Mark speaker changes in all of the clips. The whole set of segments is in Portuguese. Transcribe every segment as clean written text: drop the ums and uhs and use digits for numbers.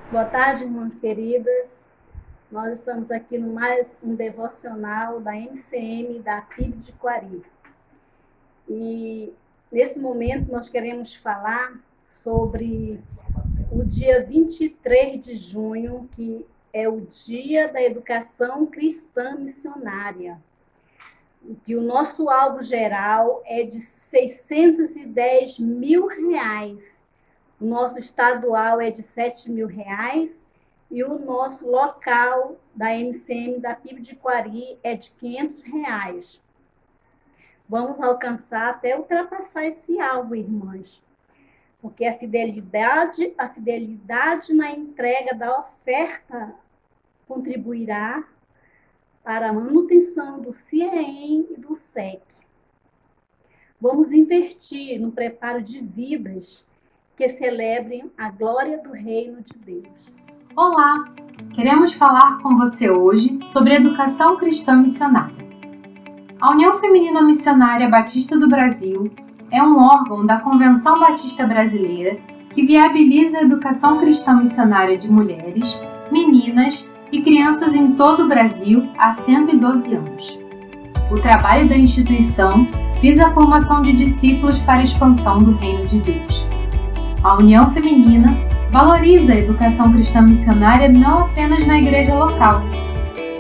Speaker 1: Boa tarde, irmãs queridas. Nós estamos aqui no mais um devocional da MCM da PIB de Quari. E nesse momento nós queremos falar sobre o dia 23 de junho, que é o Dia da Educação Cristã Missionária. Que o nosso alvo geral é de R$ 610 mil. O nosso estadual é de R$ 7 mil e o nosso local da MCM da PIB de Quari é de R$ 500. Vamos alcançar até ultrapassar esse alvo, irmãs, porque a fidelidade na entrega da oferta contribuirá para a manutenção do CIEM e do SEC. Vamos investir no preparo de vidas que celebrem a glória do reino de Deus.
Speaker 2: Olá! Queremos falar com você hoje sobre educação cristã missionária. A União Feminina Missionária Batista do Brasil é um órgão da Convenção Batista Brasileira que viabiliza a educação cristã missionária de mulheres, meninas e crianças em todo o Brasil há 112 anos. O trabalho da instituição visa a formação de discípulos para a expansão do reino de Deus. A União Feminina valoriza a educação cristã missionária não apenas na igreja local.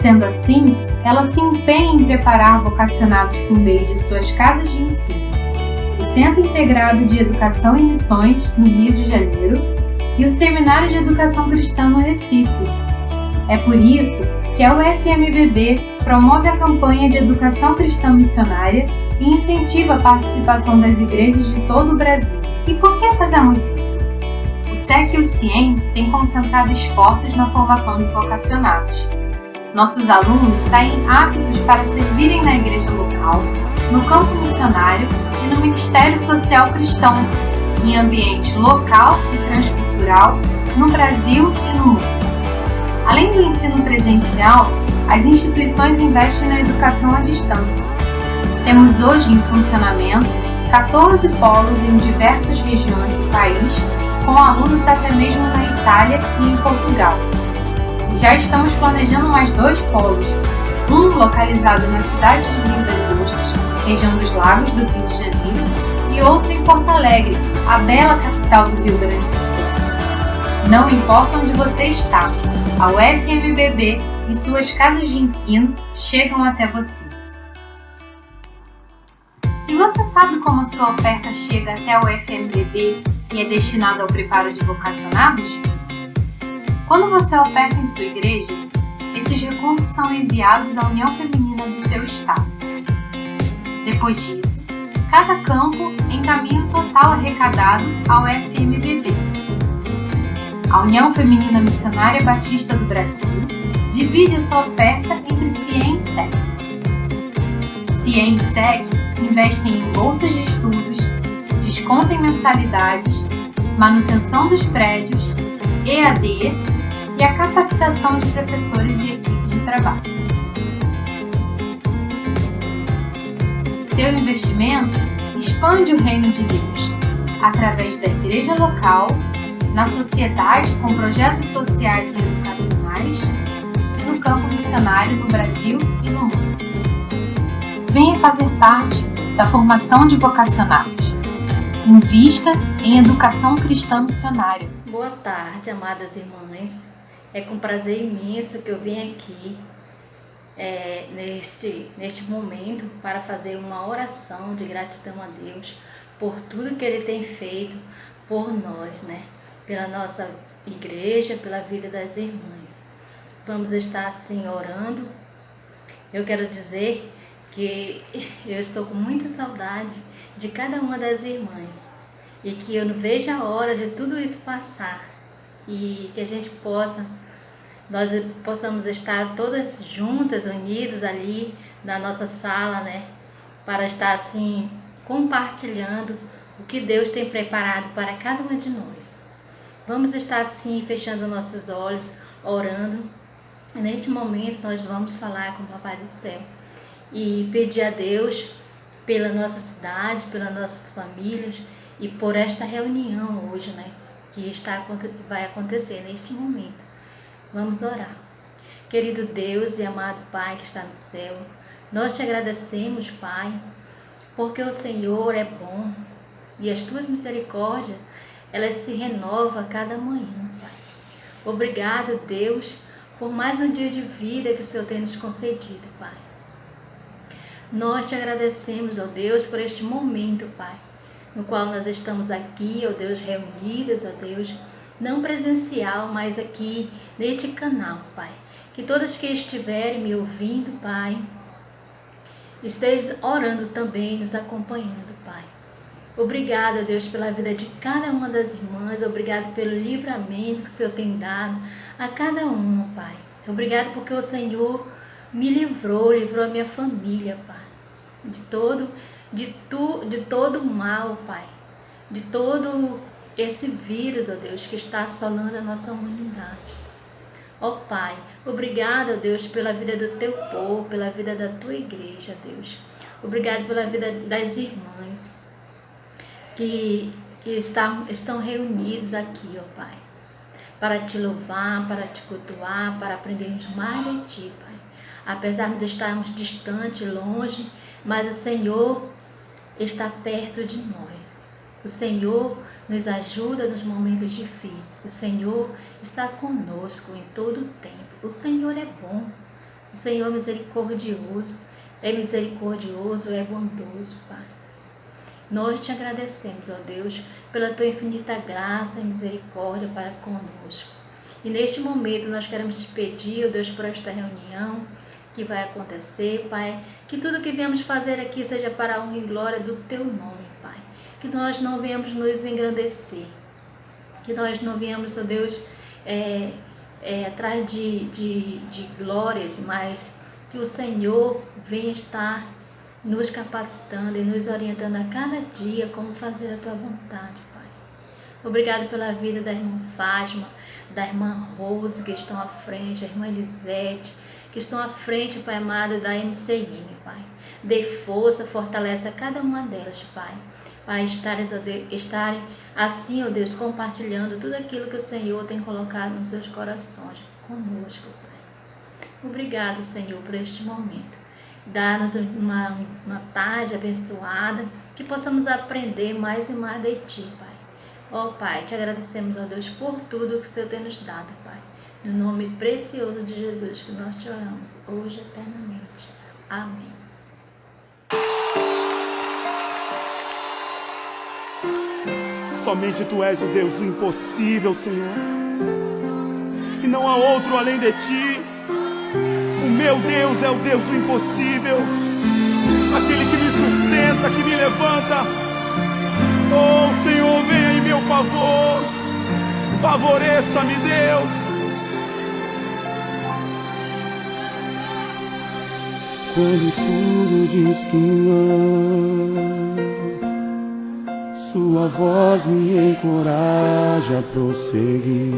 Speaker 2: Sendo assim, ela se empenha em preparar vocacionados por meio de suas casas de ensino, o Centro Integrado de Educação e Missões, no Rio de Janeiro, e o Seminário de Educação Cristã no Recife. É por isso que a UFMBB promove a campanha de educação cristã missionária e incentiva a participação das igrejas de todo o Brasil. E por que fazemos isso? O SEC e o CIEM têm concentrado esforços na formação de vocacionados. Nossos alunos saem aptos para servirem na igreja local, no campo missionário e no Ministério Social Cristão, em ambiente local e transcultural, no Brasil e no mundo. Além do ensino presencial, as instituições investem na educação à distância. Temos hoje em funcionamento 14 polos em diversas regiões do país, com alunos até mesmo na Itália e em Portugal. E já estamos planejando mais 2 polos, um localizado na cidade de Rio das Ostras, região dos Lagos do Rio de Janeiro, e outro em Porto Alegre, a bela capital do Rio Grande do Sul. Não importa onde você está, a UFMBB e suas casas de ensino chegam até você. E você sabe como a sua oferta chega até o UFMBB e é destinada ao preparo de vocacionados? Quando você oferta em sua igreja, esses recursos são enviados à União Feminina do seu estado. Depois disso, cada campo encaminha o total arrecadado ao UFMBB. A União Feminina Missionária Batista do Brasil divide a sua oferta entre CIEM e SEC. CIEM e SEC investem em bolsas de estudos, desconto em mensalidades, manutenção dos prédios, EAD e a capacitação de professores e equipe de trabalho. O seu investimento expande o reino de Deus através da igreja local, na sociedade com projetos sociais e educacionais e no campo missionário no Brasil e no mundo. Venha fazer parte da formação de vocacionados. Invista em educação cristã missionária.
Speaker 3: Boa tarde, amadas irmãs. É com prazer imenso que eu vim aqui neste momento para fazer uma oração de gratidão a Deus por tudo que Ele tem feito por nós, Pela nossa igreja, pela vida das irmãs. Vamos estar assim orando. Eu quero dizer que eu estou com muita saudade de cada uma das irmãs e que eu não vejo a hora de tudo isso passar e que a gente nós possamos estar todas juntas, unidas ali na nossa sala, para estar assim compartilhando o que Deus tem preparado para cada uma de nós. Vamos estar assim fechando nossos olhos, orando. E neste momento nós vamos falar com o Papai do Céu e pedir a Deus pela nossa cidade, pelas nossas famílias e por esta reunião hoje, que vai acontecer neste momento. Vamos orar. Querido Deus e amado Pai que está no céu, nós te agradecemos, Pai, porque o Senhor é bom e as tuas misericórdias, elas se renovam a cada manhã, Pai. Obrigado, Deus, por mais um dia de vida que o Senhor tem nos concedido, Pai. Nós te agradecemos, ó Deus, por este momento, Pai, no qual nós estamos aqui, ó Deus, reunidas, ó Deus, não presencial, mas aqui neste canal, Pai. Que todas que estiverem me ouvindo, Pai, estejam orando também, nos acompanhando, Pai. Obrigada, Deus, pela vida de cada uma das irmãs. Obrigado pelo livramento que o Senhor tem dado a cada uma, Pai. Obrigado porque o Senhor me livrou a minha família, Pai, de todo mal, Pai, de todo esse vírus, ó Deus, que está assolando a nossa humanidade. Ó Pai, obrigado, ó Deus, pela vida do teu povo, pela vida da tua igreja, Deus. Obrigado pela vida das irmãs que estão reunidas aqui, ó Pai, para te louvar, para te cultuar, para aprendermos mais de ti, Pai. Apesar de estarmos distantes, longe, mas o Senhor está perto de nós. O Senhor nos ajuda nos momentos difíceis. O Senhor está conosco em todo o tempo. O Senhor é bom. O Senhor é misericordioso, é bondoso, Pai. Nós te agradecemos, ó Deus, pela tua infinita graça e misericórdia para conosco. E neste momento nós queremos te pedir, ó Deus, por esta reunião que vai acontecer, Pai, que tudo que viemos fazer aqui seja para a honra e glória do teu nome, Pai. Que nós não venhamos nos engrandecer, que nós não venhamos, ó Deus, atrás de glórias, mas que o Senhor venha estar nos capacitando e nos orientando a cada dia como fazer a tua vontade, Pai. Obrigado pela vida da irmã Fátima, da irmã Rose, que estão à frente, a irmã Elisete, que estão à frente, Pai amado, da MCM, Pai. Dê força, fortalece a cada uma delas, Pai, para estarem assim, ó Deus, compartilhando tudo aquilo que o Senhor tem colocado nos seus corações conosco, Pai. Obrigado, Senhor, por este momento. Dá-nos uma tarde abençoada, que possamos aprender mais e mais de Ti, Pai. Ó Pai, te agradecemos, ó Deus, por tudo que o Senhor tem nos dado, Pai. No nome precioso de Jesus que nós te oramos, hoje e eternamente. Amém.
Speaker 4: Somente Tu és o Deus do impossível, Senhor, e não há outro além de Ti. O meu Deus é o Deus do impossível, aquele que me sustenta, que me levanta. Oh Senhor, venha em meu favor, favoreça-me, Deus. Quando tudo diz que não, Sua voz me encoraja a prosseguir.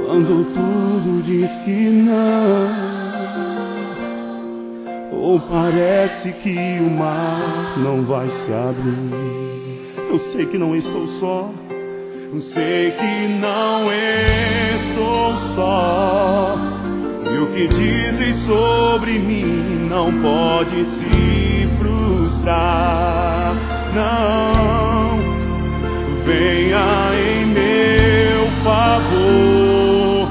Speaker 4: Quando tudo diz que não, ou parece que o mar não vai se abrir, eu sei que não estou só, eu sei que não estou só, e o que dizem sobre mim não pode se frustrar. Não, venha em meu favor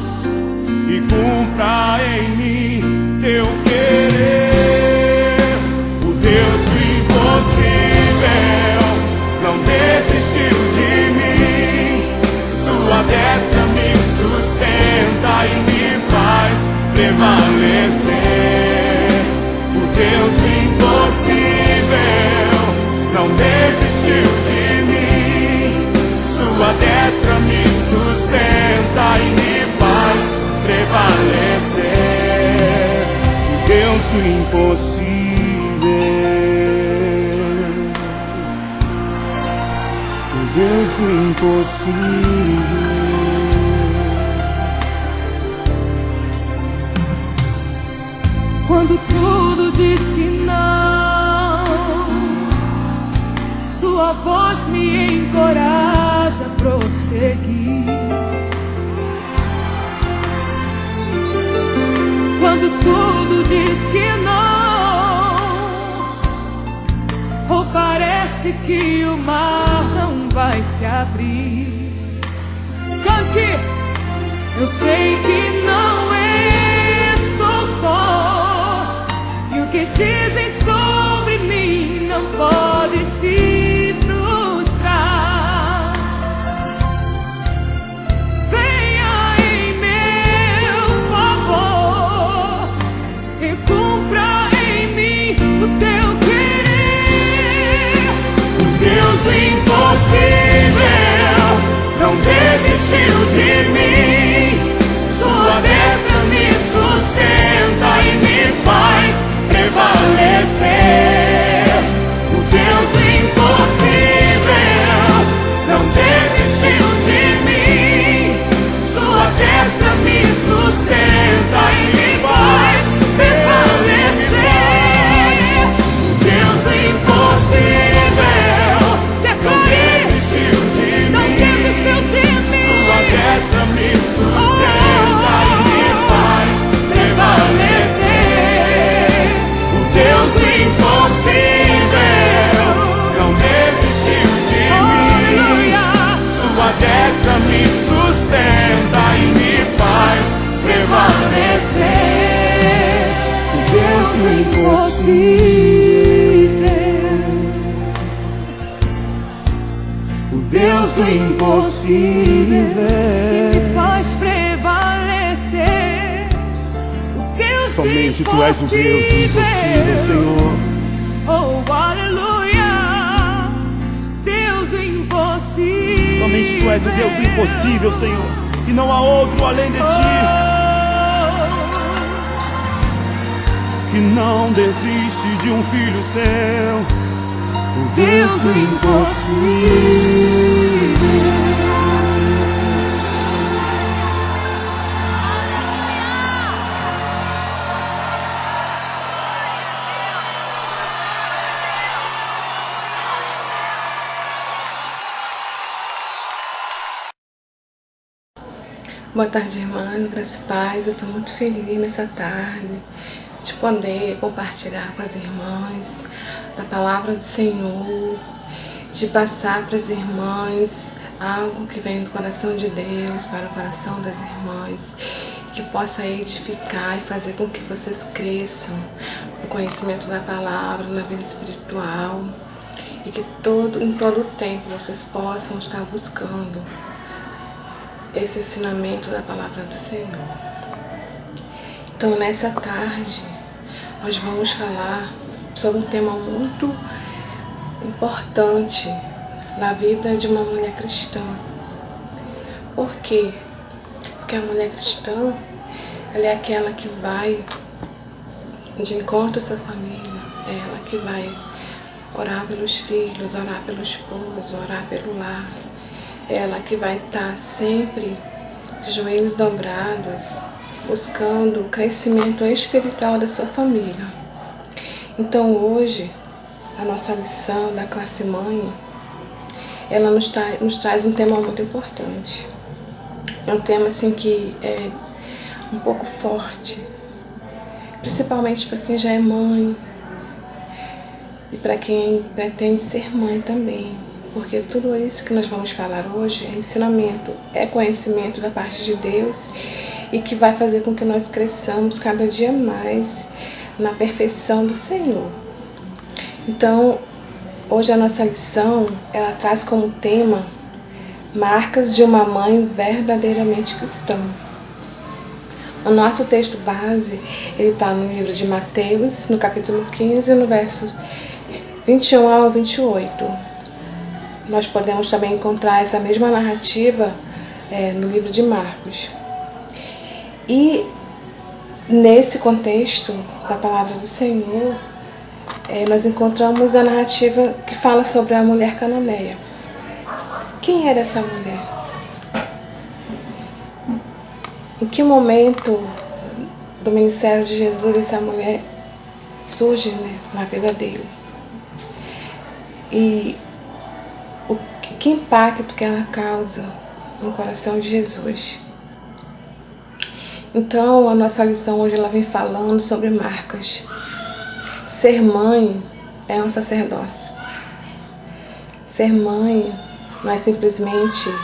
Speaker 4: e cumpra em mim teu querer. O Deus do impossível não desistiu de mim. Sua destra me sustenta e me faz prevalecer. O Deus do impossível não desistiu de mim. Sua destra me sustenta e me faz prevalecer. O Deus do impossível, o Deus do impossível.
Speaker 5: Quando tudo diz que não, Sua Tua voz me encoraja a prosseguir. Quando tudo diz que não, ou parece que o mar não vai se abrir. Cante! Eu sei que não estou só, e o que dizem sobre mim não pode se frustrar. Venha em meu favor e cumpra em mim o teu querer. O Deus do impossível não desistiu de mim. Sua destra me sustenta e me faz prevalecer. O Deus do impossível não desistiu de mim. Sua destra me sustenta e me faz prevalecer. O Deus do impossível não desistiu de mim. Sua destra me sustenta e me faz prevalecer. O Deus do impossível não desistiu de mim. Sua destra me sustenta e me faz prevalecer. O Deus do impossível, o Deus do impossível me faz prevalecer. O Deus
Speaker 4: Somente Tu és o Deus do impossível, Senhor.
Speaker 5: Oh, aleluia! Deus do impossível.
Speaker 4: Somente Tu és o Deus do impossível, Senhor. E não há outro além de Ti. Que não desiste de um filho seu. O
Speaker 5: Deus do impossível.
Speaker 6: Boa tarde, irmãs, graças e paz. Eu estou muito feliz nessa tarde de poder compartilhar com as irmãs da palavra do Senhor, de passar para as irmãs algo que vem do coração de Deus para o coração das irmãs, que possa edificar e fazer com que vocês cresçam no conhecimento da palavra, na vida espiritual, e que em todo o tempo vocês possam estar buscando esse ensinamento da palavra do Senhor. Então, nessa tarde, nós vamos falar sobre um tema muito importante na vida de uma mulher cristã. Por quê? Porque a mulher cristã, ela é aquela que vai de encontro à sua família, é ela que vai orar pelos filhos, orar pelo esposo, orar pelo lar. Ela que vai estar sempre de joelhos dobrados, buscando o crescimento espiritual da sua família. Então hoje, a nossa lição da classe mãe, ela nos traz um tema muito importante. É um tema assim que é um pouco forte, principalmente para quem já é mãe e para quem pretende ser mãe também. Porque tudo isso que nós vamos falar hoje é ensinamento, é conhecimento da parte de Deus e que vai fazer com que nós cresçamos cada dia mais na perfeição do Senhor. Então, hoje a nossa lição, ela traz como tema marcas de uma mãe verdadeiramente cristã. O nosso texto base, ele está no livro de Mateus, no capítulo 15, no verso 21 ao 28. Nós podemos também encontrar essa mesma narrativa no livro de Marcos. E nesse contexto da palavra do Senhor, nós encontramos a narrativa que fala sobre a mulher cananeia. Quem era essa mulher? Em que momento do ministério de Jesus essa mulher surge, na vida dele? E que impacto que ela causa no coração de Jesus. Então, a nossa lição hoje ela vem falando sobre marcas. Ser mãe é um sacerdócio. Ser mãe não é simplesmente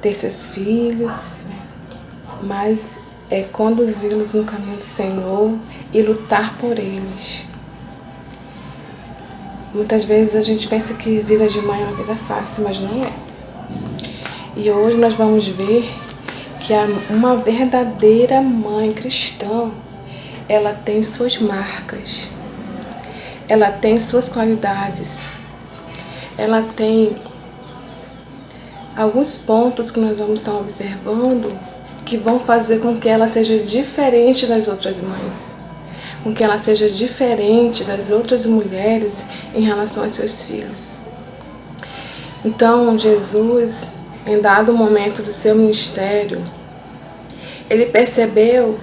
Speaker 6: ter seus filhos, né? Mas é conduzi-los no caminho do Senhor e lutar por eles. Muitas vezes a gente pensa que vida de mãe é uma vida fácil, mas não é. E hoje nós vamos ver que uma verdadeira mãe cristã, ela tem suas marcas, ela tem suas qualidades, ela tem alguns pontos que nós vamos estar observando que vão fazer com que ela seja diferente das outras mães, com que ela seja diferente das outras mulheres em relação aos seus filhos. Então, Jesus, em dado momento do seu ministério, ele percebeu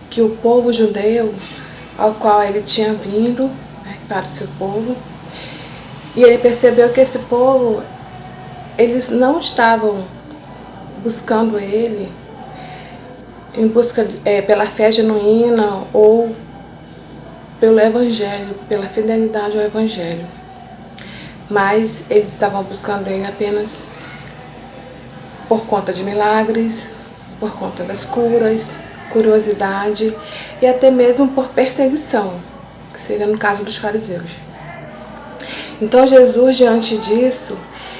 Speaker 6: que o povo judeu, ao qual ele tinha vindo, né, para o seu povo, e ele percebeu que esse povo, eles não estavam buscando ele em busca pela fé genuína ou pelo Evangelho, pela fidelidade ao Evangelho. Mas eles estavam buscando ele apenas por conta de milagres, por conta das curas, curiosidade e até mesmo por perseguição, que seria no caso dos fariseus. Então Jesus, diante disso,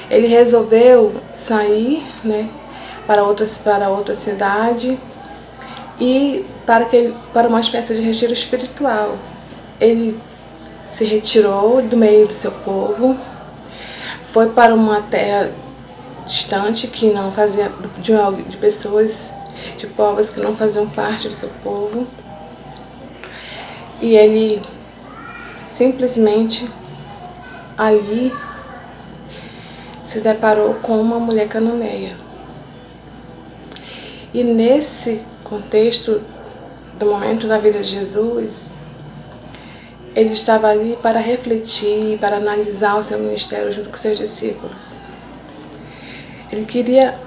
Speaker 6: ele resolveu sair, né, para outra cidade e para uma espécie de retiro espiritual. Ele se retirou do meio do seu povo, foi para uma terra distante que não fazia de pessoas, de povos que não faziam parte do seu povo, e ele simplesmente ali se deparou com uma mulher cananeia. E nesse contexto do momento da vida de Jesus, ele estava ali para refletir, para analisar o seu ministério junto com seus discípulos. Ele queria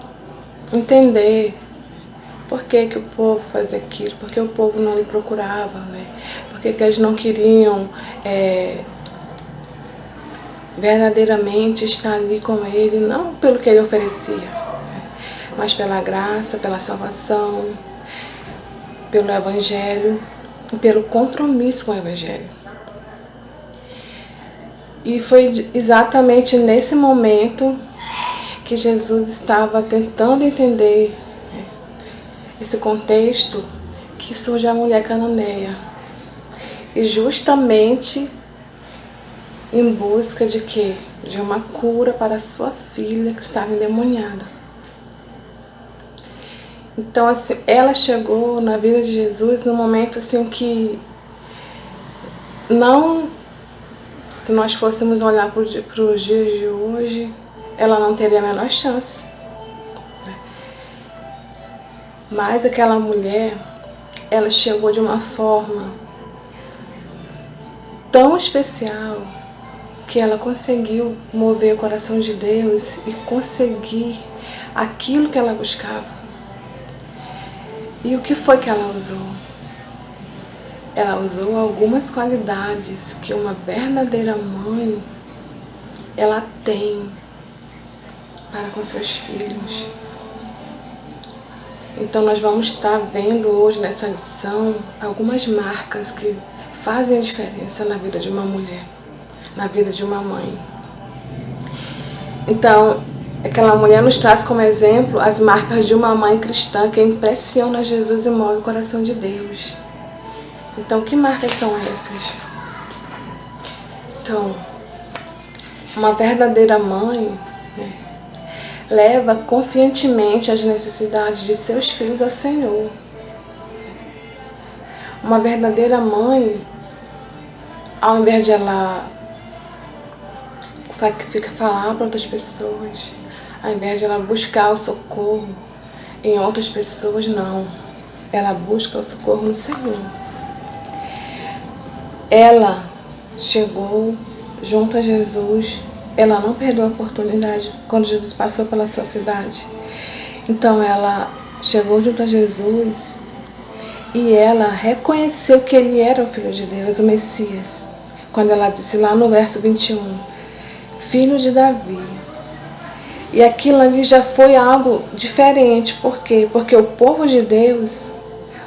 Speaker 6: entender por que o povo fazia aquilo, por que o povo não lhe procurava, né? Por que eles não queriam verdadeiramente estar ali com ele, não pelo que ele oferecia, né? Mas pela graça, pela salvação, pelo Evangelho e pelo compromisso com o Evangelho. E foi exatamente nesse momento que Jesus estava tentando entender, né, esse contexto, que surge a mulher cananeia. E justamente em busca de quê? De uma cura para a sua filha que estava endemoniada. Então, assim, ela chegou na vida de Jesus num momento assim que não, se nós fôssemos olhar para os dias de hoje, ela não teria a menor chance. Mas aquela mulher, ela chegou de uma forma tão especial que ela conseguiu mover o coração de Deus e conseguir aquilo que ela buscava. E o que foi que ela usou? Ela usou algumas qualidades que uma verdadeira mãe, ela tem para com seus filhos. Então nós vamos estar vendo hoje nessa lição algumas marcas que fazem a diferença na vida de uma mulher, na vida de uma mãe. Então, aquela mulher nos traz como exemplo as marcas de uma mãe cristã que impressiona Jesus e move o coração de Deus. Então, que marcas são essas? Então, uma verdadeira mãe, né, leva confiantemente as necessidades de seus filhos ao Senhor. Uma verdadeira mãe, ao invés de ela falar para outras pessoas, ao invés de ela buscar o socorro em outras pessoas, não. Ela busca o socorro no Senhor. Ela chegou junto a Jesus ela não perdeu a oportunidade quando Jesus passou pela sua cidade. Então ela chegou junto a Jesus e ela reconheceu que ele era o Filho de Deus, o Messias. Quando ela disse lá no verso 21, Filho de Davi. E aquilo ali já foi algo diferente. Por quê? Porque o povo de Deus,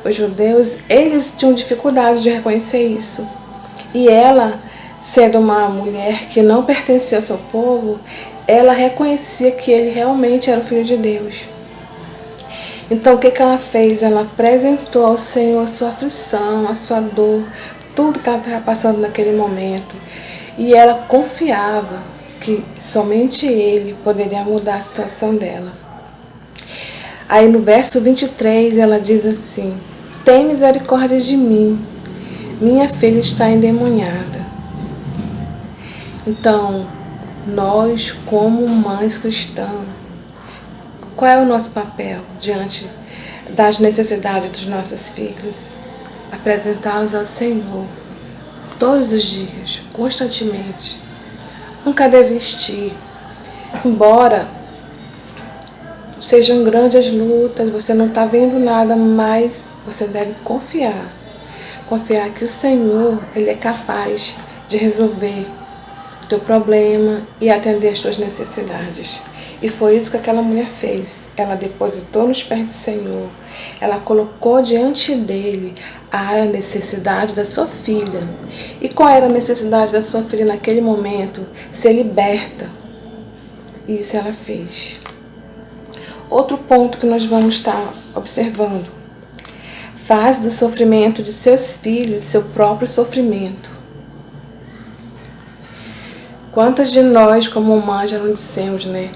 Speaker 6: os judeus, eles tinham dificuldade de reconhecer isso. E ela, sendo uma mulher que não pertencia ao seu povo, ela reconhecia que ele realmente era o Filho de Deus. Então o que ela fez? Ela apresentou ao Senhor a sua aflição, a sua dor, tudo que ela estava passando naquele momento. E ela confiava que somente ele poderia mudar a situação dela. Aí no verso 23 ela diz assim, tem misericórdia de mim, minha filha está endemoniada. Então, nós como mães cristãs, qual é o nosso papel diante das necessidades dos nossos filhos? Apresentá-los ao Senhor todos os dias, constantemente. Nunca desistir. Embora sejam grandes lutas, você não está vendo nada, mas você deve confiar. Confiar que o Senhor, Ele é capaz de resolver o teu problema e atender as tuas necessidades. E foi isso que aquela mulher fez. Ela depositou nos pés do Senhor. Ela colocou diante dele a necessidade da sua filha. E qual era a necessidade da sua filha naquele momento? Ser liberta. E isso ela fez. Outro ponto que nós vamos estar observando. Faz do sofrimento de seus filhos seu próprio sofrimento. Quantas de nós, como mãe, já não dissemos, né?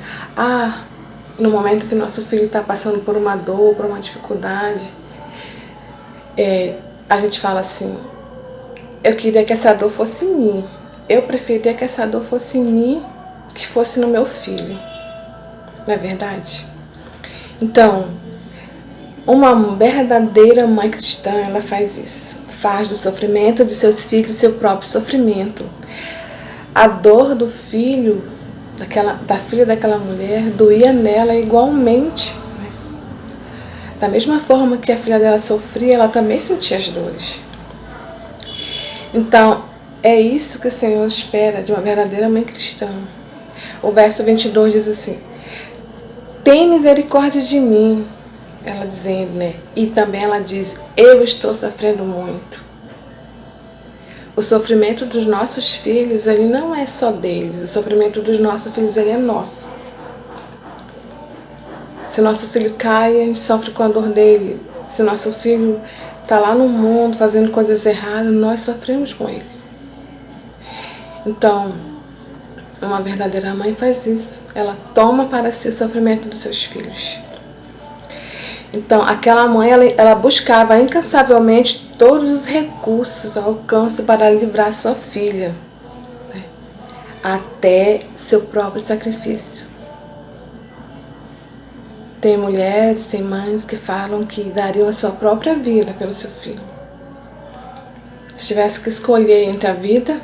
Speaker 6: No momento que nosso filho está passando por uma dor, por uma dificuldade, a gente fala assim, eu queria que essa dor fosse em mim. Eu preferia que essa dor fosse em mim, que fosse no meu filho. Não é verdade? Então, uma verdadeira mãe cristã, ela faz isso. Faz do sofrimento de seus filhos seu próprio sofrimento. A dor do filho, da filha daquela mulher, doía nela igualmente. Né? Da mesma forma que a filha dela sofria, ela também sentia as dores. Então, é isso que o Senhor espera de uma verdadeira mãe cristã. O verso 22 diz assim, tem misericórdia de mim, ela dizendo, né? E também ela diz, eu estou sofrendo muito. O sofrimento dos nossos filhos, ele não é só deles. O sofrimento dos nossos filhos, ele é nosso. Se o nosso filho cai, a gente sofre com a dor dele. Se o nosso filho está lá no mundo fazendo coisas erradas, nós sofremos com ele. Então, uma verdadeira mãe faz isso. Ela toma para si o sofrimento dos seus filhos. Então, aquela mãe, ela buscava incansavelmente todos os recursos ao alcance para livrar sua filha, né? Até seu próprio sacrifício. Tem mulheres, tem mães que falam que dariam a sua própria vida pelo seu filho. Se tivesse que escolher entre a vida,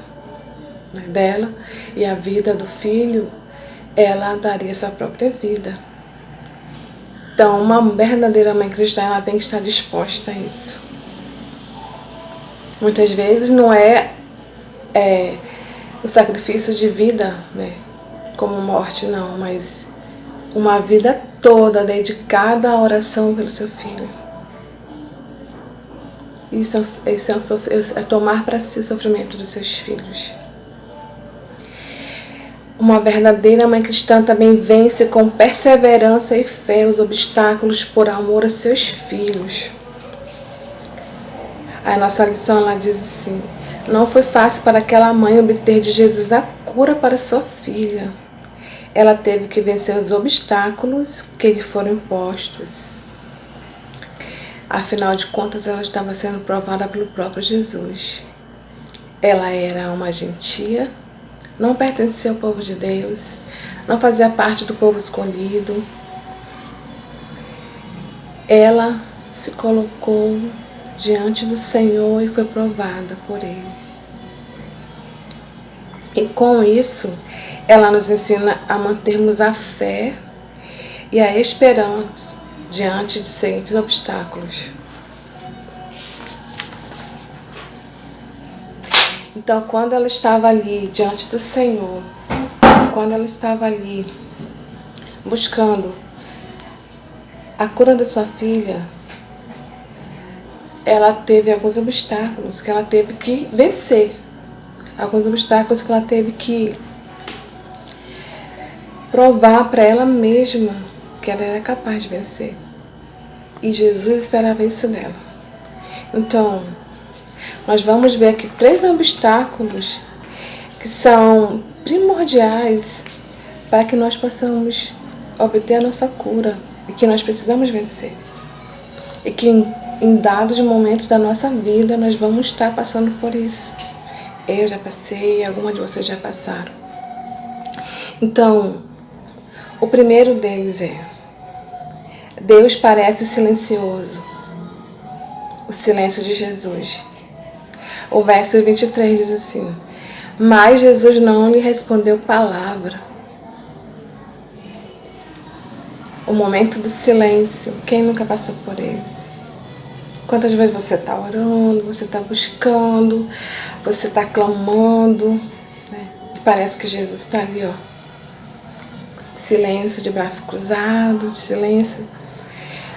Speaker 6: né, dela e a vida do filho, ela daria a sua própria vida. Então, uma verdadeira mãe cristã, ela tem que estar disposta a isso. Muitas vezes não é o sacrifício de vida, né, como morte, não, mas uma vida toda dedicada à oração pelo seu filho. Isso é tomar para si o sofrimento dos seus filhos. Uma verdadeira mãe cristã também vence com perseverança e fé os obstáculos por amor a seus filhos. A nossa lição, ela diz assim, não foi fácil para aquela mãe obter de Jesus a cura para sua filha. Ela teve que vencer os obstáculos que lhe foram impostos. Afinal de contas, ela estava sendo provada pelo próprio Jesus. Ela era uma gentia, não pertencia ao povo de Deus, não fazia parte do povo escolhido. Ela se colocou diante do Senhor e foi provada por Ele. E com isso, ela nos ensina a mantermos a fé e a esperança diante de seguintes obstáculos. Então, quando ela estava ali diante do Senhor, quando ela estava ali buscando a cura da sua filha, ela teve alguns obstáculos que ela teve que vencer. Alguns obstáculos que ela teve que provar para ela mesma que ela era capaz de vencer. E Jesus esperava isso dela. Então, nós vamos ver aqui 3 obstáculos que são primordiais para que nós possamos obter a nossa cura e que nós precisamos vencer. E que em dados momentos da nossa vida nós vamos estar passando por isso. Eu já passei, algumas de vocês já passaram. Então, o primeiro deles é: Deus parece silencioso. O silêncio de Jesus. O verso 23 diz assim: mas Jesus não lhe respondeu palavra. O momento do silêncio, quem nunca passou por ele? Quantas vezes você está orando, você está buscando, você está clamando, né? E parece que Jesus está ali, ó. Silêncio, de braços cruzados, silêncio.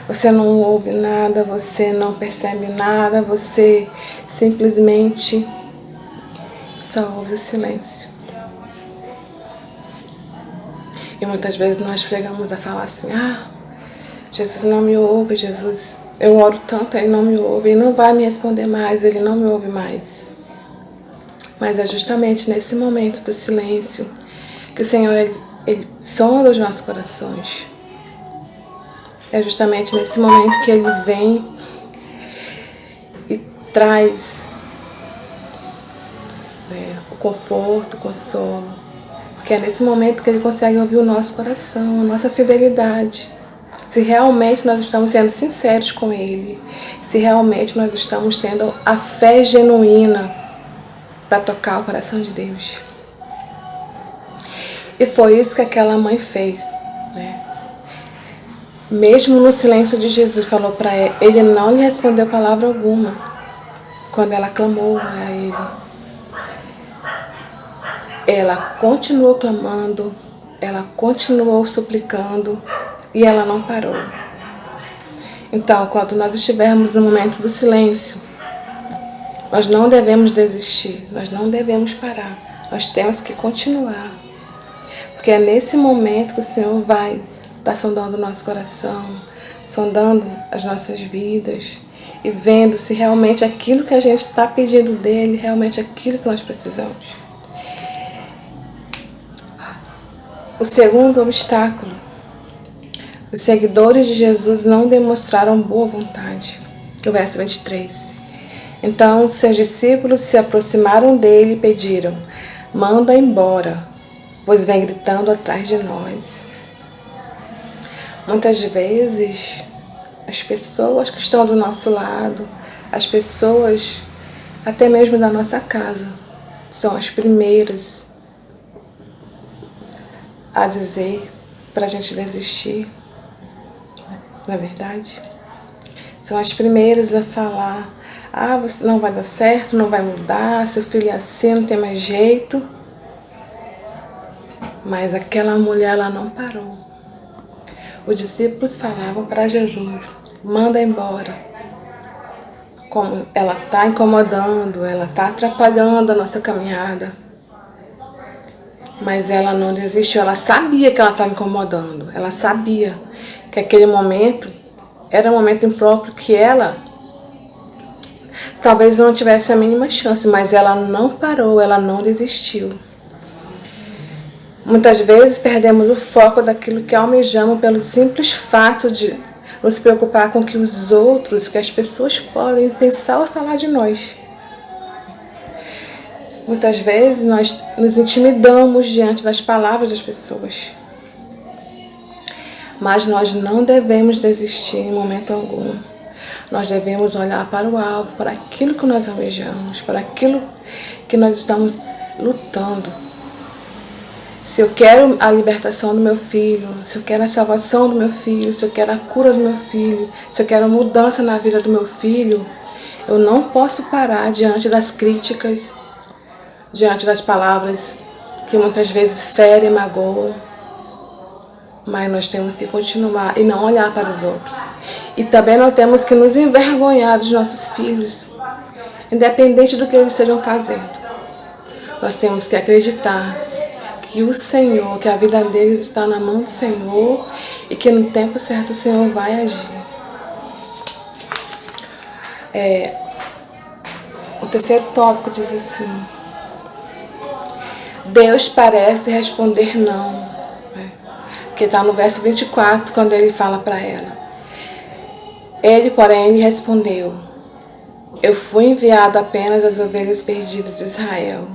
Speaker 6: Você não ouve nada, você não percebe nada, você simplesmente só ouve o silêncio. E muitas vezes nós pregamos a falar assim: Jesus não me ouve, Jesus, eu oro tanto, Ele não me ouve, Ele não vai me responder mais, Ele não me ouve mais. Mas é justamente nesse momento do silêncio que o Senhor, Ele sonda os nossos corações. É justamente nesse momento que Ele vem e traz, né, o conforto, o consolo. Porque é nesse momento que Ele consegue ouvir o nosso coração, a nossa fidelidade. Se realmente nós estamos sendo sinceros com Ele, se realmente nós estamos tendo a fé genuína para tocar o coração de Deus. E foi isso que aquela mãe fez, né? Mesmo no silêncio de Jesus, falou para ela, Ele não lhe respondeu palavra alguma quando ela clamou a Ele. Ela continuou clamando, ela continuou suplicando e ela não parou. Então, quando nós estivermos no momento do silêncio, nós não devemos desistir, nós não devemos parar, nós temos que continuar. Porque é nesse momento que o Senhor vai estar sondando o nosso coração, sondando as nossas vidas e vendo se realmente aquilo que a gente está pedindo dele, realmente aquilo que nós precisamos. O segundo obstáculo: os seguidores de Jesus não demonstraram boa vontade. O verso 23. Então seus discípulos se aproximaram dele e pediram: manda embora, pois vem gritando atrás de nós. Muitas vezes, as pessoas que estão do nosso lado, as pessoas até mesmo da nossa casa, são as primeiras a dizer para a gente desistir. Não é verdade? São as primeiras a falar: você não vai dar certo, não vai mudar, seu filho é assim, não tem mais jeito. Mas aquela mulher, ela não parou. Os discípulos falavam para Jesus: manda embora. Como ela está incomodando, ela está atrapalhando a nossa caminhada. Mas ela não desistiu, ela sabia que ela estava incomodando. Ela sabia que aquele momento era um momento impróprio, que ela talvez não tivesse a mínima chance, mas ela não parou, ela não desistiu. Muitas vezes perdemos o foco daquilo que almejamos pelo simples fato de nos preocupar com o que os outros, que as pessoas podem pensar ou falar de nós. Muitas vezes nós nos intimidamos diante das palavras das pessoas. Mas nós não devemos desistir em momento algum. Nós devemos olhar para o alvo, para aquilo que nós almejamos, para aquilo que nós estamos lutando. Se eu quero a libertação do meu filho, se eu quero a salvação do meu filho, se eu quero a cura do meu filho, se eu quero a mudança na vida do meu filho, eu não posso parar diante das críticas, diante das palavras que muitas vezes ferem e magoam. Mas nós temos que continuar e não olhar para os outros. E também nós temos que nos envergonhar dos nossos filhos, independente do que eles estejam fazendo. Nós temos que acreditar que o Senhor, que a vida deles está na mão do Senhor e que no tempo certo o Senhor vai agir. O terceiro tópico diz assim: Deus parece responder não. Que está no verso 24, quando ele fala para ela. Ele, porém, lhe respondeu: eu fui enviado apenas às ovelhas perdidas de Israel.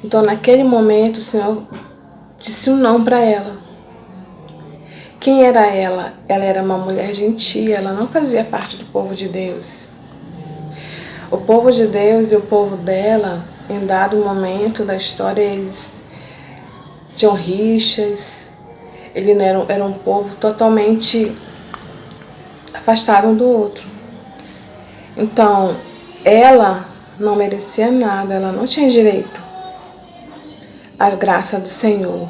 Speaker 6: Então, naquele momento, o Senhor disse um não para ela. Quem era ela? Ela era uma mulher gentia, ela não fazia parte do povo de Deus. O povo de Deus e o povo dela, em dado momento da história, eles tinham rixas, eles eram um povo totalmente afastado um do outro. Então, ela não merecia nada, ela não tinha direito à graça do Senhor.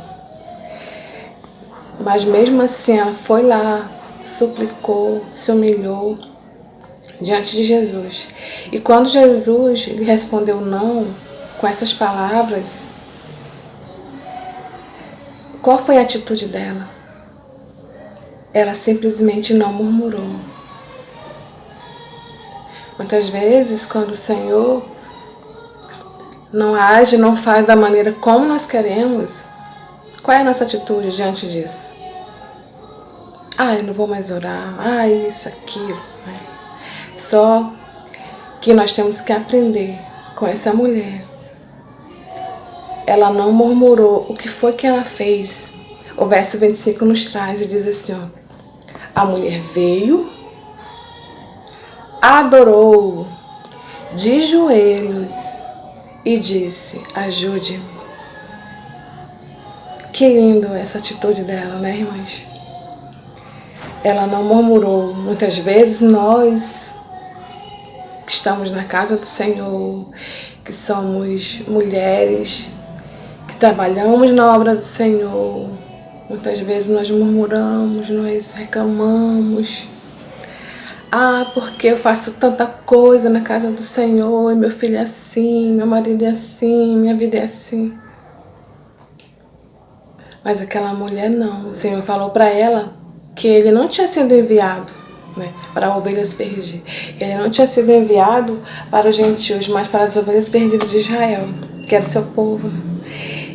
Speaker 6: Mas mesmo assim, ela foi lá, suplicou, se humilhou diante de Jesus. E quando Jesus lhe respondeu não, com essas palavras, qual foi a atitude dela? Ela simplesmente não murmurou. Muitas vezes, quando o Senhor não age, não faz da maneira como nós queremos, qual é a nossa atitude diante disso? Eu não vou mais orar, isso, aquilo. Só que nós temos que aprender com essa mulher. Ela não murmurou. O que foi que ela fez? O verso 25 nos traz e diz assim, a mulher veio, adorou de joelhos e disse, ajude-me. Que lindo essa atitude dela, né, irmãs? Ela não murmurou. Muitas vezes nós que estamos na casa do Senhor, que somos mulheres, que trabalhamos na obra do Senhor, muitas vezes nós murmuramos, nós reclamamos. Porque eu faço tanta coisa na casa do Senhor, e meu filho é assim, meu marido é assim, minha vida é assim. Mas aquela mulher não. O Senhor falou para ela que ele não tinha sido enviado, para ovelhas perdidas. Ele não tinha sido enviado para os gentios, mas para as ovelhas perdidas de Israel, que era o seu povo.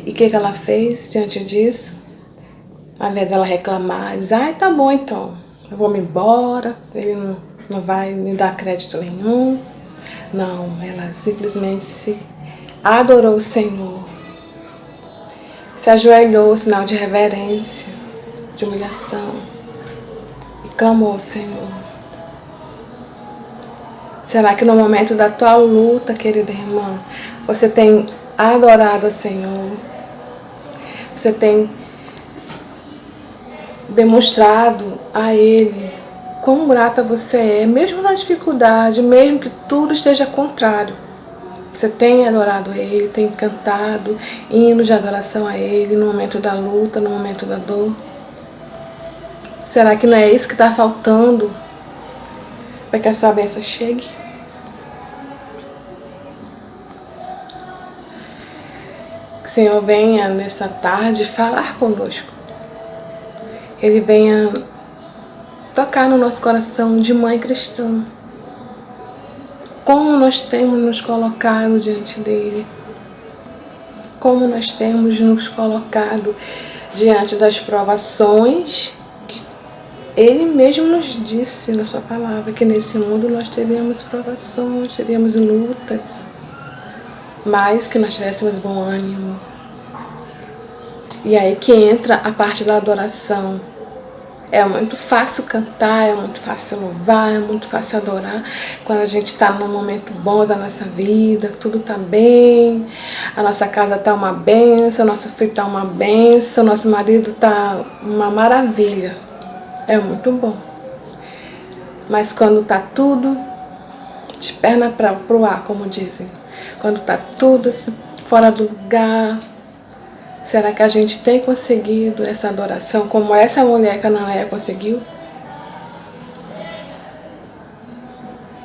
Speaker 6: E o que ela fez diante disso? Ao invés dela reclamar, diz, tá bom então, eu vou me embora, ele não vai me dar crédito nenhum. Não, ela simplesmente se adorou o Senhor. Se ajoelhou, sinal de reverência, de humilhação, e clamou ao Senhor. Será que no momento da tua luta, querida irmã, você tem adorado ao Senhor? Você tem demonstrado a Ele quão grata você é, mesmo na dificuldade, mesmo que tudo esteja contrário. Você tem adorado a Ele, tem cantado hinos de adoração a Ele no momento da luta, no momento da dor? Será que não é isso que está faltando para que a sua bênção chegue? Que o Senhor venha nessa tarde falar conosco. Que Ele venha tocar no nosso coração de mãe cristã. Como nós temos nos colocado diante dEle. Como nós temos nos colocado diante das provações que Ele mesmo nos disse na sua palavra, que nesse mundo nós teríamos provações, teríamos lutas, mas que nós tivéssemos bom ânimo. E aí que entra a parte da adoração. É muito fácil cantar, é muito fácil louvar, é muito fácil adorar. Quando a gente está num momento bom da nossa vida, tudo está bem, a nossa casa está uma benção, nosso filho está uma benção, nosso marido está uma maravilha. É muito bom. Mas quando está tudo de perna para o ar, como dizem, quando está tudo fora do lugar, será que a gente tem conseguido essa adoração como essa mulher cananeia conseguiu?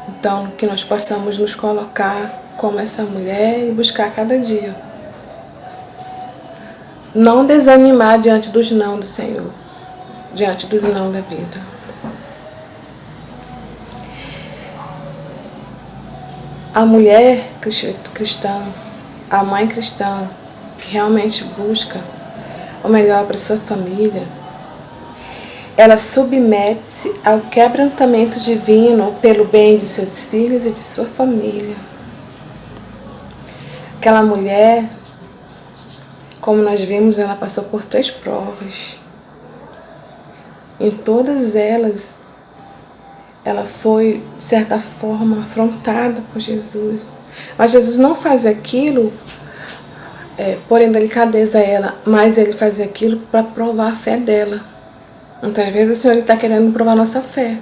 Speaker 6: Então, que nós possamos nos colocar como essa mulher e buscar cada dia. Não desanimar diante dos não do Senhor, diante dos não da vida. A mulher cristã, a mãe cristã, que realmente busca o melhor para sua família, ela submete-se ao quebrantamento divino pelo bem de seus filhos e de sua família. Aquela mulher, como nós vimos, ela passou por 3 provas. Em todas elas, ela foi, de certa forma, afrontada por Jesus. Mas Jesus não faz aquilo por indelicadeza a ela, mas ele faz aquilo para provar a fé dela. Muitas vezes o Senhor está querendo provar a nossa fé.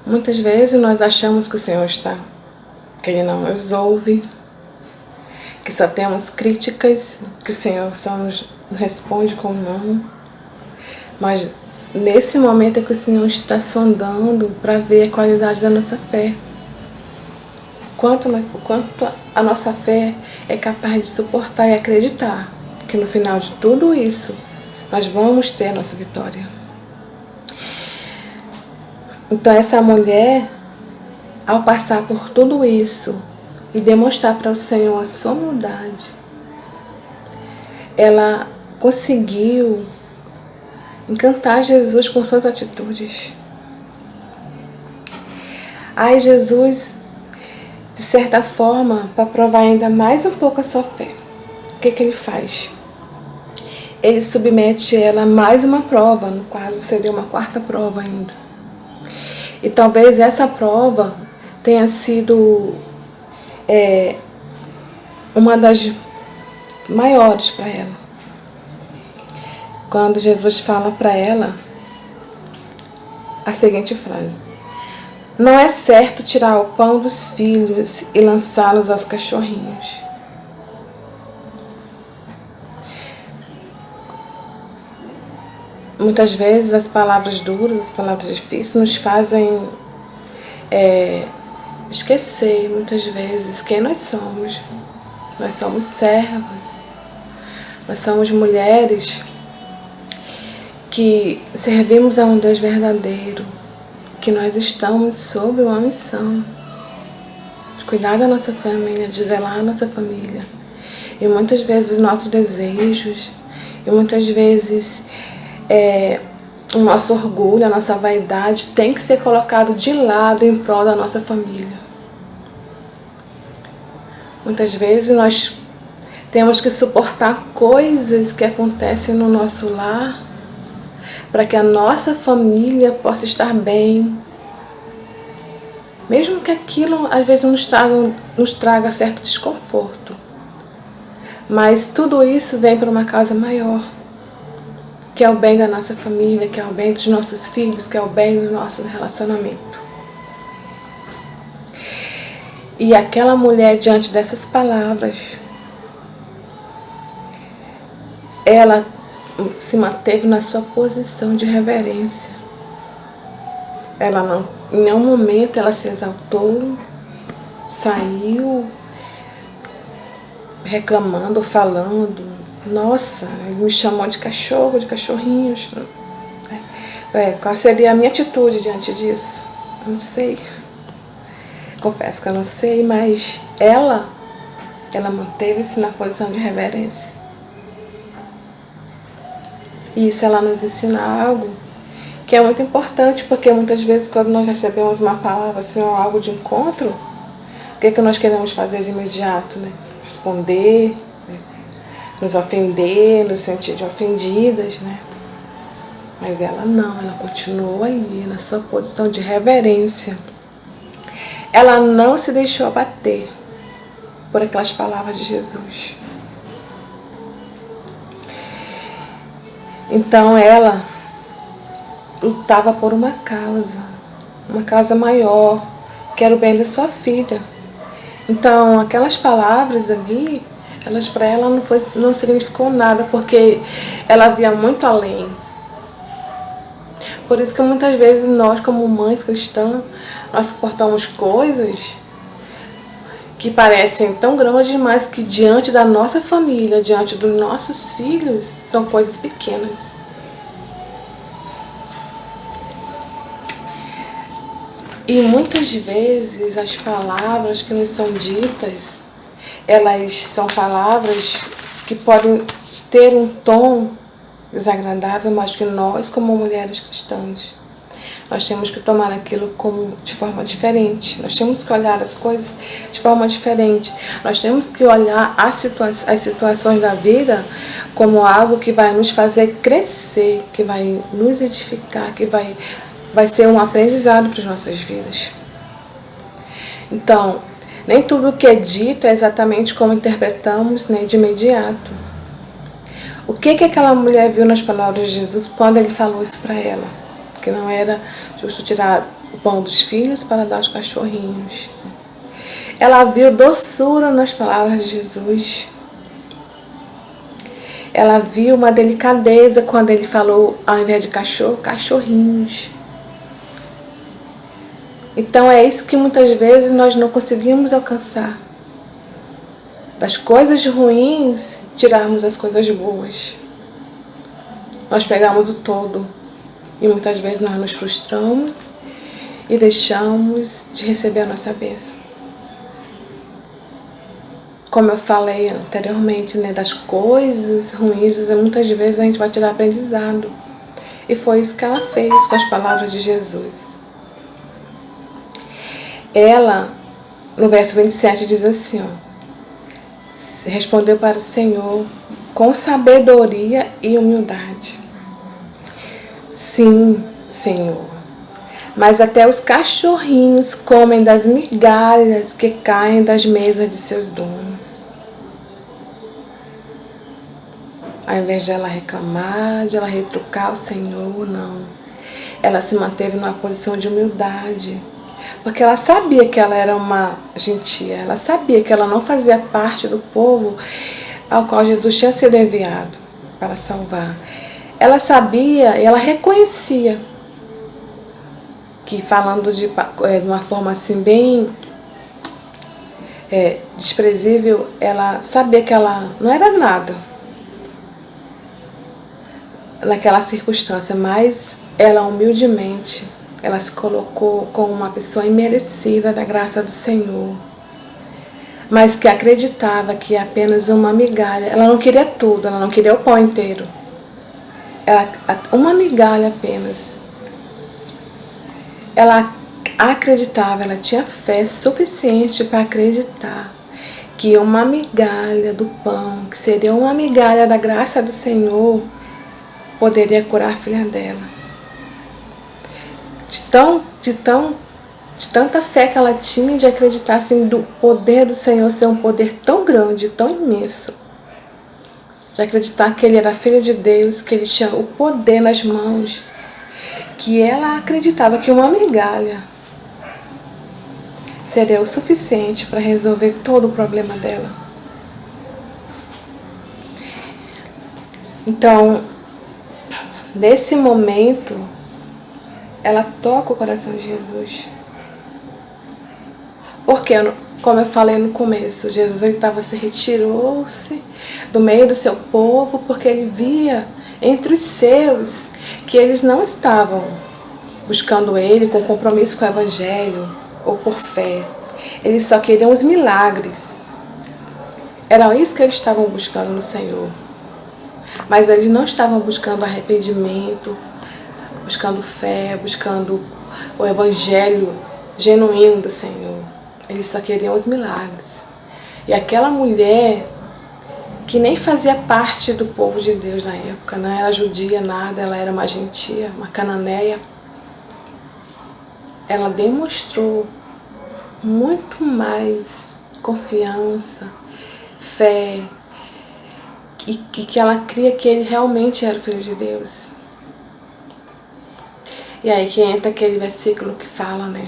Speaker 6: Muitas vezes nós achamos que o Senhor que Ele não nos ouve, que só temos críticas, que o Senhor só nos responde com não. Mas nesse momento é que o Senhor está sondando para ver a qualidade da nossa fé. Quanto a nossa fé é capaz de suportar e acreditar que no final de tudo isso nós vamos ter a nossa vitória. Então essa mulher, ao passar por tudo isso e demonstrar para o Senhor a sua humildade, ela conseguiu encantar Jesus com suas atitudes. Aí Jesus, de certa forma, para provar ainda mais um pouco a sua fé, o que ele faz? Ele submete ela a mais uma prova, no caso seria uma 4ª prova ainda. E talvez essa prova tenha sido uma das maiores para ela. Quando Jesus fala para ela a seguinte frase: não é certo tirar o pão dos filhos e lançá-los aos cachorrinhos. Muitas vezes as palavras duras, as palavras difíceis nos fazem esquecer, muitas vezes, quem nós somos. Nós somos servas, nós somos mulheres que servimos a um Deus verdadeiro, que nós estamos sob uma missão de cuidar da nossa família, de zelar a nossa família. E muitas vezes os nossos desejos, e muitas vezes o nosso orgulho, a nossa vaidade tem que ser colocado de lado em prol da nossa família. Muitas vezes nós temos que suportar coisas que acontecem no nosso lar para que a nossa família possa estar bem. Mesmo que aquilo às vezes nos traga certo desconforto. Mas tudo isso vem para uma causa maior, que é o bem da nossa família, que é o bem dos nossos filhos, que é o bem do nosso relacionamento. E aquela mulher, diante dessas palavras, ela se manteve na sua posição de reverência. Ela não, em nenhum momento ela se exaltou, saiu reclamando, falando: nossa, ele me chamou de cachorro, de cachorrinhos. Qual seria a minha atitude diante disso? Eu não sei. Confesso que eu não sei, mas ela manteve-se na posição de reverência. E isso ela nos ensina algo que é muito importante, porque muitas vezes quando nós recebemos uma palavra assim, ou algo de encontro, o que nós queremos fazer de imediato? Né? Responder, né? Nos ofender, nos sentir ofendidas. Né? Mas ela não, ela continuou ali na sua posição de reverência. Ela não se deixou abater por aquelas palavras de Jesus. Então ela lutava por uma causa maior, que era o bem da sua filha. Então aquelas palavras ali, elas para ela não significou nada, porque ela via muito além. Por isso que muitas vezes nós, como mães cristãs, nós suportamos coisas que parecem tão grandes, mas que diante da nossa família, diante dos nossos filhos, são coisas pequenas. E muitas vezes as palavras que nos são ditas, elas são palavras que podem ter um tom desagradável, mas que nós, como mulheres cristãs, nós temos que tomar aquilo de forma diferente. Nós temos que olhar as coisas de forma diferente. Nós temos que olhar as situações da vida como algo que vai nos fazer crescer, que vai nos edificar, que vai ser um aprendizado para as nossas vidas. Então, nem tudo o que é dito é exatamente como interpretamos, nem de imediato. O que aquela mulher viu nas palavras de Jesus quando ele falou isso para ela? Que não era justo tirar o pão dos filhos para dar aos cachorrinhos. Ela viu doçura nas palavras de Jesus. Ela viu uma delicadeza quando ele falou, ao invés de cachorro, cachorrinhos. Então é isso que muitas vezes nós não conseguimos alcançar. Das coisas ruins, tirarmos as coisas boas. Nós pegamos o todo. E muitas vezes nós nos frustramos e deixamos de receber a nossa bênção. Como eu falei anteriormente, né, das coisas ruins, muitas vezes a gente vai tirar aprendizado. E foi isso que ela fez com as palavras de Jesus. Ela, no verso 27, diz assim, respondeu para o Senhor com sabedoria e humildade. Sim, Senhor, mas até os cachorrinhos comem das migalhas que caem das mesas de seus donos. Ao invés de ela reclamar, de ela retrucar o Senhor, não. Ela se manteve numa posição de humildade. Porque ela sabia que ela era uma gentia, ela sabia que ela não fazia parte do povo ao qual Jesus tinha sido enviado para salvar. Ela sabia e ela reconhecia que, falando de uma forma assim bem desprezível, ela sabia que ela não era nada naquela circunstância, mas ela humildemente, ela se colocou como uma pessoa imerecida da graça do Senhor, mas que acreditava que apenas uma migalha, ela não queria tudo, ela não queria o pão inteiro, uma migalha apenas. Ela acreditava, ela tinha fé suficiente para acreditar que uma migalha do pão, que seria uma migalha da graça do Senhor, poderia curar a filha dela. De tanta fé que ela tinha de acreditar assim, do poder do Senhor ser um poder tão grande, tão imenso. De acreditar que ele era filho de Deus, que ele tinha o poder nas mãos. Que ela acreditava que uma migalha seria o suficiente para resolver todo o problema dela. Então, nesse momento, ela toca o coração de Jesus. Porque, como eu falei no começo, Jesus retirou-se do meio do seu povo, porque ele via entre os seus que eles não estavam buscando ele com compromisso com o Evangelho ou por fé. Eles só queriam os milagres. Era isso que eles estavam buscando no Senhor. Mas eles não estavam buscando arrependimento, buscando fé, buscando o Evangelho genuíno do Senhor. Eles só queriam os milagres. E aquela mulher, que nem fazia parte do povo de Deus na época, não era judia, nada, ela era uma gentia, uma cananeia. Ela demonstrou muito mais confiança, fé, e que ela cria que ele realmente era o Filho de Deus. E aí que entra aquele versículo que fala, né?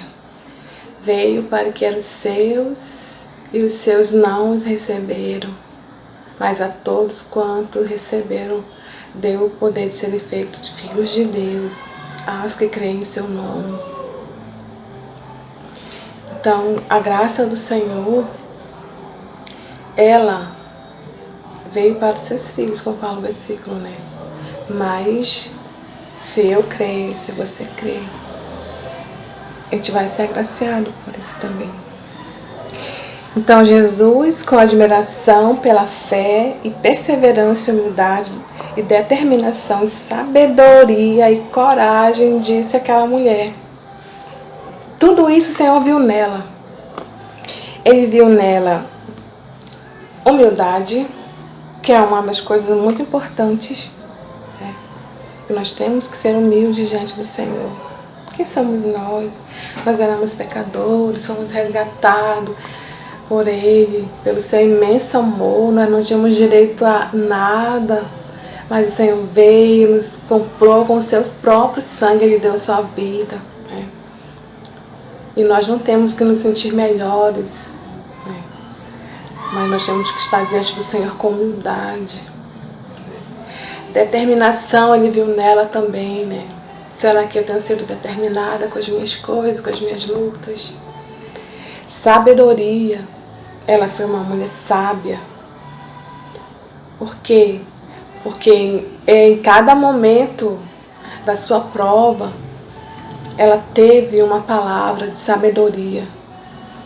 Speaker 6: Veio para que eram os seus, e os seus não os receberam. Mas a todos quanto receberam, deu o poder de serem feitos filhos de Deus, aos que creem em seu nome. Então, a graça do Senhor, ela veio para os seus filhos, como fala o versículo, né? Mas, se eu crer, se você crer, a gente vai ser agraciado por isso também. Então, Jesus, com admiração pela fé e perseverança, humildade e determinação e sabedoria e coragem, disse àquela mulher. Tudo isso o Senhor viu nela. Ele viu nela humildade, que é uma das coisas muito importantes, né? Nós temos que ser humildes diante do Senhor. Quem somos nós? Nós éramos pecadores, fomos resgatados por Ele, pelo seu imenso amor. Nós não tínhamos direito a nada, mas o Senhor veio, nos comprou com o seu próprio sangue, Ele deu a sua vida, né? E nós não temos que nos sentir melhores, né? Mas nós temos que estar diante do Senhor com humildade. Determinação Ele viu nela também, né? Será que eu tenho sido determinada com as minhas coisas, com as minhas lutas? Sabedoria. Ela foi uma mulher sábia. Por quê? Porque em cada momento da sua prova, ela teve uma palavra de sabedoria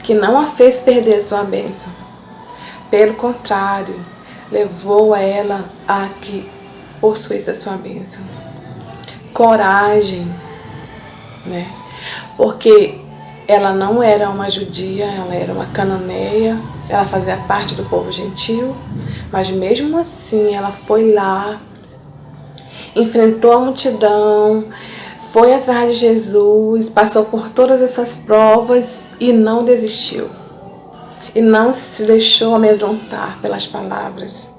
Speaker 6: que não a fez perder sua bênção. Pelo contrário, levou ela a que possuísse a sua bênção. Coragem, né? Porque ela não era uma judia, ela era uma cananeia, ela fazia parte do povo gentil, mas mesmo assim ela foi lá, enfrentou a multidão, foi atrás de Jesus, passou por todas essas provas e não desistiu. E não se deixou amedrontar pelas palavras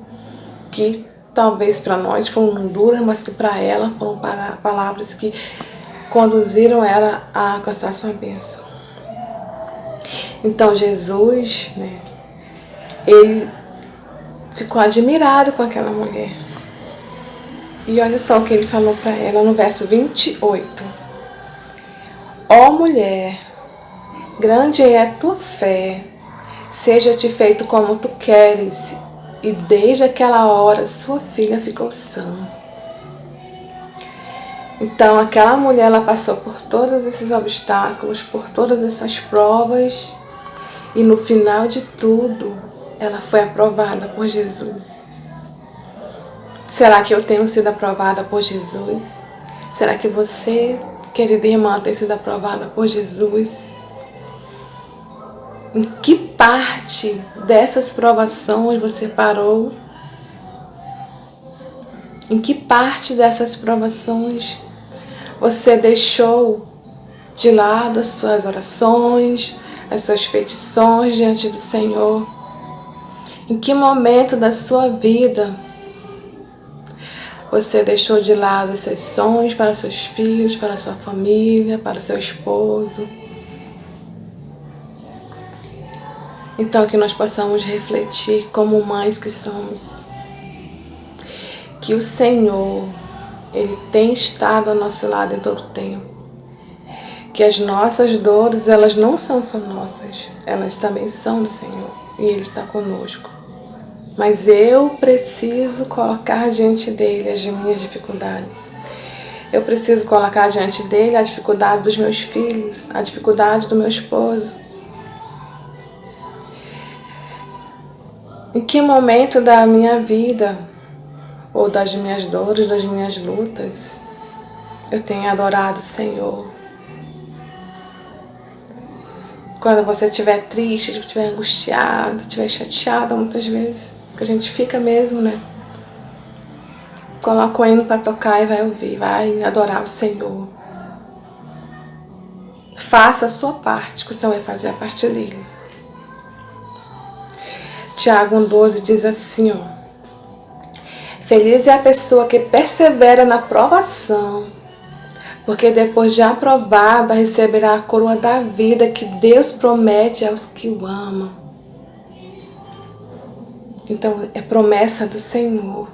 Speaker 6: que talvez para nós foram duras, mas que para ela foram palavras que conduziram ela a alcançar sua bênção. Então Jesus, né, ele ficou admirado com aquela mulher. E olha só o que ele falou para ela no verso 28. Ó mulher, grande é a tua fé, seja-te feito como tu queres. E desde aquela hora sua filha ficou sã. Então aquela mulher, ela passou por todos esses obstáculos, por todas essas provas, e no final de tudo ela foi aprovada por Jesus. Será que eu tenho sido aprovada por Jesus? Será que você, querida irmã, tem sido aprovada por Jesus? Em que parte dessas provações você parou? Em que parte dessas provações você deixou de lado as suas orações, as suas petições diante do Senhor? Em que momento da sua vida você deixou de lado os seus sonhos para seus filhos, para sua família, para seu esposo? Então, que nós possamos refletir como mães que somos. Que o Senhor, Ele tem estado ao nosso lado em todo o tempo. Que as nossas dores, elas não são só nossas, elas também são do Senhor. E Ele está conosco. Mas eu preciso colocar diante dEle as minhas dificuldades. Eu preciso colocar diante dEle a dificuldade dos meus filhos, a dificuldade do meu esposo. Em que momento da minha vida, ou das minhas dores, das minhas lutas, eu tenho adorado o Senhor? Quando você estiver triste, estiver angustiado, estiver chateado muitas vezes, que a gente fica mesmo, né? Coloca o hino para tocar e vai ouvir, vai adorar o Senhor. Faça a sua parte, que o Senhor vai fazer a parte dele. Tiago 1,12 diz assim, ó. Feliz é a pessoa que persevera na provação, porque depois de aprovada receberá a coroa da vida que Deus promete aos que o amam. Então é promessa do Senhor.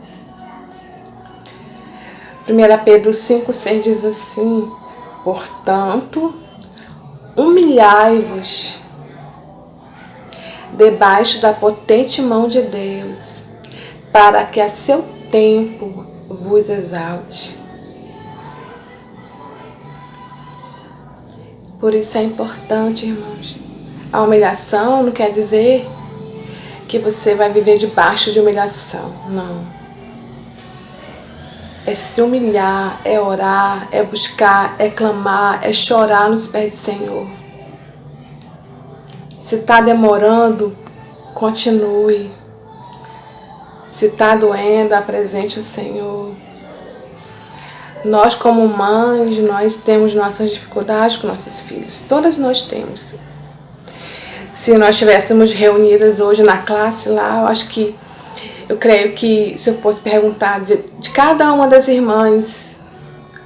Speaker 6: 1 Pedro 5,6 diz assim, portanto, humilhai-vos debaixo da potente mão de Deus, para que a seu tempo vos exalte. Por isso é importante, irmãos. A humilhação não quer dizer que você vai viver debaixo de humilhação. Não. É se humilhar, é orar, é buscar, é clamar, é chorar nos pés do Senhor. Se está demorando, continue. Se está doendo, apresente o Senhor. Nós, como mães, nós temos nossas dificuldades com nossos filhos. Todas nós temos. Se nós estivéssemos reunidas hoje na classe lá, eu creio que se eu fosse perguntar de cada uma das irmãs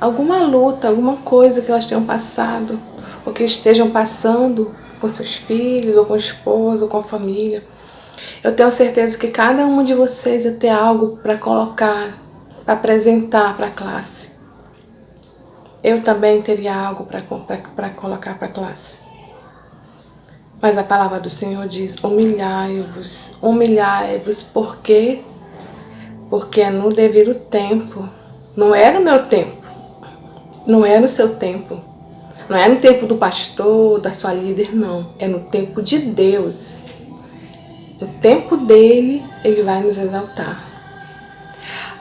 Speaker 6: alguma luta, alguma coisa que elas tenham passado, ou que estejam passando com seus filhos, ou com o esposo, ou com a família, eu tenho certeza que cada uma de vocês ia ter algo para colocar, para apresentar para a classe. Eu também teria algo para colocar para a classe. Mas a palavra do Senhor diz, humilhai-vos, por quê? Porque é no devido tempo. Não é no meu tempo, não é no seu tempo, não é no tempo do pastor, da sua líder, não. É no tempo de Deus. No tempo dele, ele vai nos exaltar.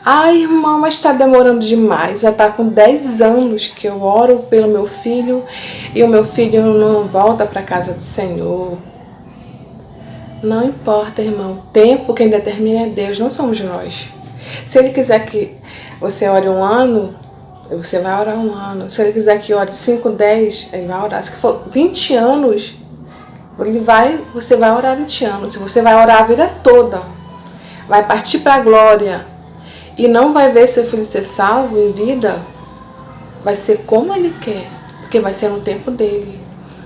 Speaker 6: Ai, irmão, mas está demorando demais. Já está com 10 anos que eu oro pelo meu filho e o meu filho não volta para a casa do Senhor. Não importa, irmão. O tempo quem determina é Deus, não somos nós. Se ele quiser que você ore 1 ano, você vai orar 1 ano. Se ele quiser que ore 5, 10, ele vai orar. Se for 20 anos, você vai orar 20 anos. Se você vai orar a vida toda, vai partir para a glória e não vai ver seu filho ser salvo em vida, vai ser como ele quer, porque vai ser no tempo dele.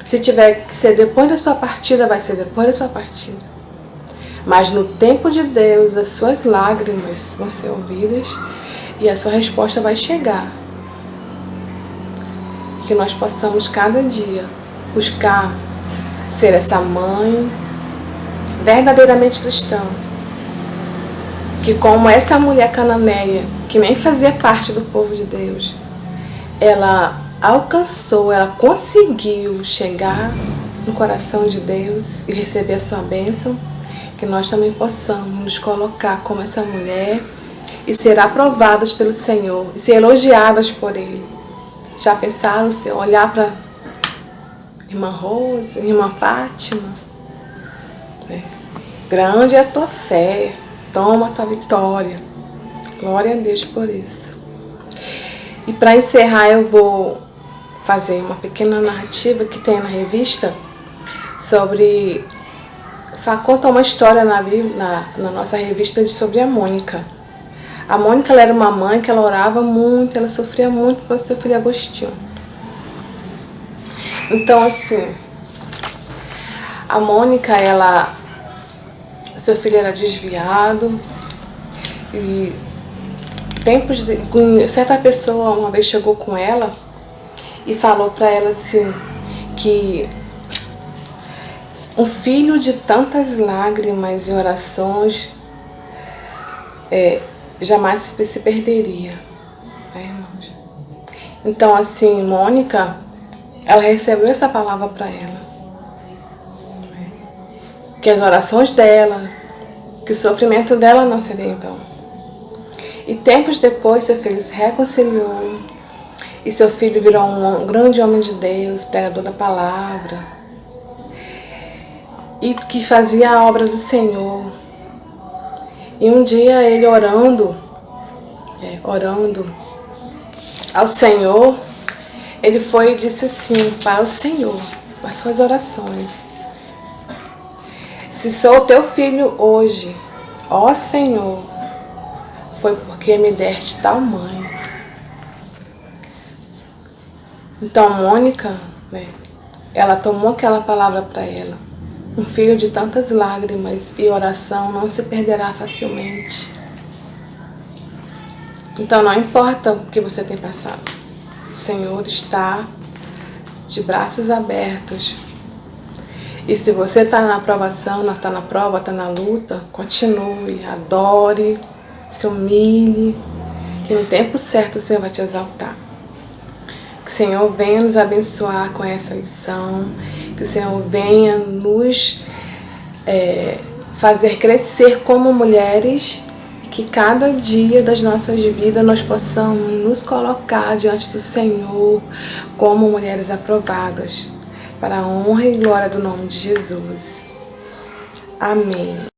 Speaker 6: Se tiver que ser depois da sua partida, vai ser depois da sua partida. Mas no tempo de Deus, as suas lágrimas vão ser ouvidas e a sua resposta vai chegar. Que nós possamos cada dia buscar ser essa mãe verdadeiramente cristã, que como essa mulher cananeia, que nem fazia parte do povo de Deus, ela alcançou, ela conseguiu chegar no coração de Deus e receber a sua bênção, que nós também possamos nos colocar como essa mulher e ser aprovadas pelo Senhor e ser elogiadas por Ele. Já pensaram se olhar para irmã Rose, irmã Fátima? Grande é a tua fé, toma a tua vitória. Glória a Deus por isso. E para encerrar, eu vou fazer uma pequena narrativa que tem na revista sobre... Conta uma história na nossa revista sobre a Mônica. A Mônica, ela era uma mãe que ela orava muito, ela sofria muito pelo seu filho Agostinho. Então, assim, a Mônica, seu filho era desviado e certa pessoa uma vez chegou com ela e falou para ela assim, que um filho de tantas lágrimas e orações jamais se perderia, né, irmãos? Então, assim, Mônica, ela recebeu essa palavra para ela, né? Que as orações dela, que o sofrimento dela não seria em vão. E tempos depois, seu filho se reconciliou e seu filho virou um grande homem de Deus, pregador da palavra, e que fazia a obra do Senhor. E um dia ele orando ao Senhor, ele foi e disse assim para o Senhor, nas suas orações: se sou teu filho hoje, ó Senhor, foi porque me deste tal mãe. Então Mônica, ela tomou aquela palavra para ela. Um filho de tantas lágrimas e oração não se perderá facilmente. Então não importa o que você tem passado, o Senhor está de braços abertos. E se você está na aprovação, não está na prova, está na luta, continue, adore, se humilhe, que no tempo certo o Senhor vai te exaltar. Que o Senhor venha nos abençoar com essa lição, que o Senhor venha nos fazer crescer como mulheres, que cada dia das nossas vidas nós possamos nos colocar diante do Senhor como mulheres aprovadas, para a honra e glória do nome de Jesus. Amém.